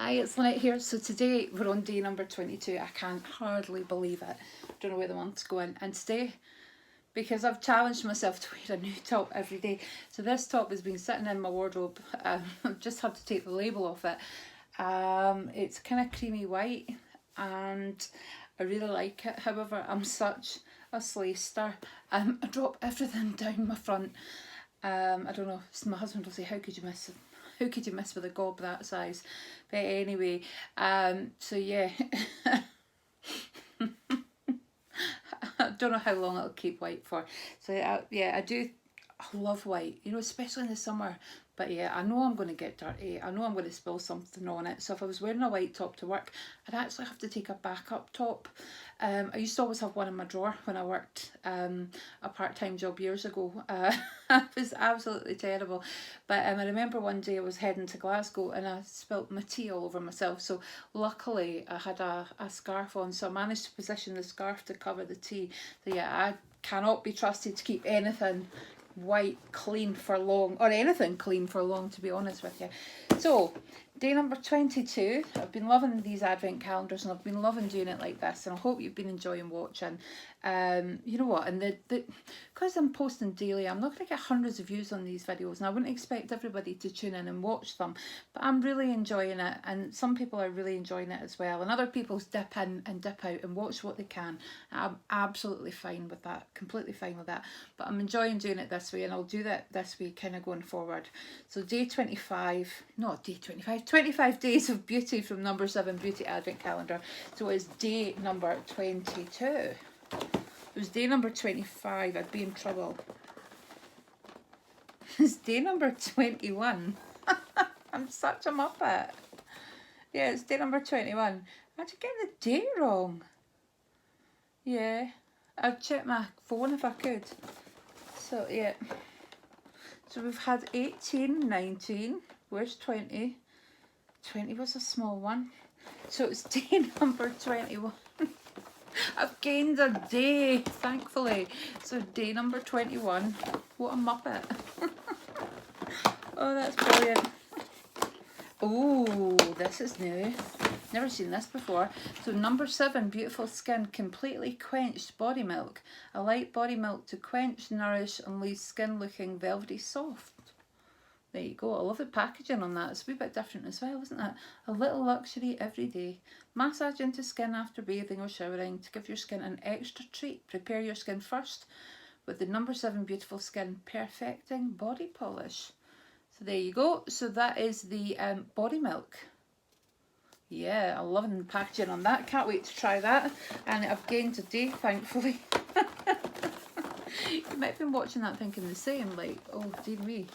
Hi, it's Lynette here. So today we're on day number 22. I can't hardly believe it. Don't know where the month's going. And today, because I've challenged myself to wear a new top every day, so this top has been sitting in my wardrobe. I've just had to take the label off it. It's kind of creamy white and I really like it. However, I'm such a slayster. I drop everything down my front. I don't know. My husband will say, "How could you miss? How could you miss with a gob that size?" But anyway, so yeah, I don't know how long it'll keep white for. So yeah, I do. I love white, especially in the summer. But yeah, I know I'm going to get dirty. I know I'm going to spill something on it. So if I was wearing a white top to work, I'd actually have to take a backup top. I used to always have one in my drawer when I worked a part-time job years ago. It was absolutely terrible. But I remember one day I was heading to Glasgow and I spilt my tea all over myself. So luckily I had a scarf on, so I managed to position the scarf to cover the tea. So yeah, I cannot be trusted to keep anything white clean for long, or anything clean for long, to be honest with you. So day number 22. I've been loving these advent calendars and I've been loving doing it like this, and I hope you've been enjoying watching. You know what, and because I'm posting daily, I'm not going to get hundreds of views on these videos, and I wouldn't expect everybody to tune in and watch them, but I'm really enjoying it, and some people are really enjoying it as well, and other people dip in and dip out and watch what they can. I'm absolutely fine with that, completely fine with that, but I'm enjoying doing it this way, and I'll do that this way kind of going forward. So day 25, not day 25, 25 days of beauty from number 7 beauty advent calendar. So it's day number 22. It was day number 25, I'd be in trouble. It's day number 21. I'm such a muppet. Yeah, it's day number 21. I had to get the date wrong. Yeah, I'd check my phone if I could. So yeah. So we've had 18, 19, where's 20? 20 was a small one. So it's day number 21. I've gained a day, thankfully. So day number 21. What a muppet. Oh, that's brilliant. Oh, this is new. Never seen this before. So number 7, beautiful skin, completely quenched body milk. A light body milk to quench, nourish and leave skin looking velvety soft. There you go. I love the packaging on that. It's a wee bit different as well, isn't it? A little luxury every day. Massage into skin after bathing or showering to give your skin an extra treat. Prepare your skin first with the number 7 beautiful skin perfecting body polish. So there you go. So that is the body milk. Yeah, I'm loving the packaging on that. Can't wait to try that. And I've gained a day, thankfully. You might have been watching that thinking the same, like, oh dear me.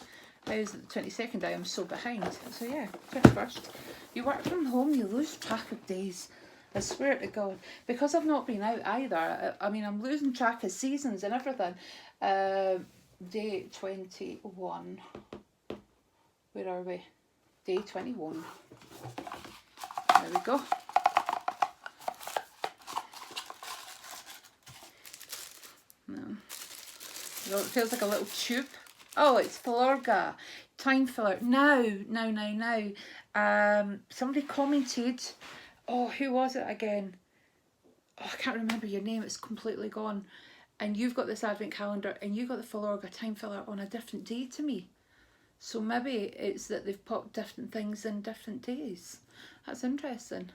How is it the 22nd? I am so behind. So yeah, 21st. You work from home, you lose track of days. I swear to God. Because I've not been out either. I mean, I'm losing track of seasons and everything. Day 21. Where are we? Day 21. There we go. No. It feels like a little tube. Oh, it's Filorga. Time filler. Now. Somebody commented. Oh, who was it again? Oh, I can't remember your name. It's completely gone. And you've got this advent calendar and you got the Filorga time filler on a different day to me. So maybe it's that they've popped different things in different days. That's interesting.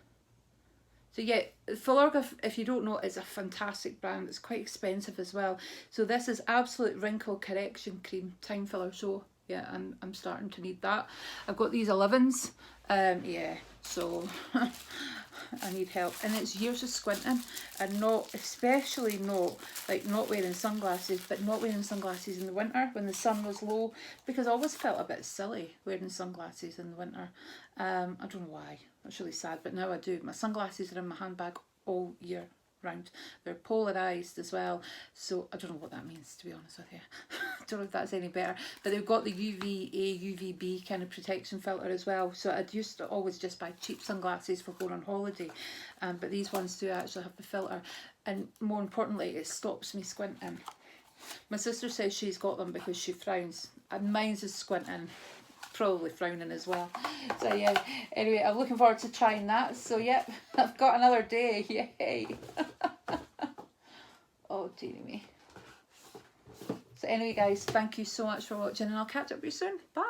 So yeah, Filorga, if you don't know, is a fantastic brand. It's quite expensive as well. So this is Absolute Wrinkle Correction Cream Time Filler. So yeah, I'm starting to need that. I've got these 11s. Yeah, so I need help. And it's years of squinting and especially not wearing sunglasses, but not wearing sunglasses in the winter when the sun was low, because I always felt a bit silly wearing sunglasses in the winter. I don't know why. That's really sad, but now I do. My sunglasses are in my handbag all year round. They're polarised as well, so I don't know what that means, to be honest with you. I don't know if that's any better, but they've got the UVA, UVB kind of protection filter as well. So I'd used to always just buy cheap sunglasses for going on holiday, but these ones do actually have the filter, and more importantly, it stops me squinting. My sister says she's got them because she frowns, and mine's is squinting probably frowning as well. So yeah, anyway, I'm looking forward to trying that. So yep, I've got another day, yay. Oh dearie me. So anyway guys, thank you so much for watching, and I'll catch up with you soon. Bye.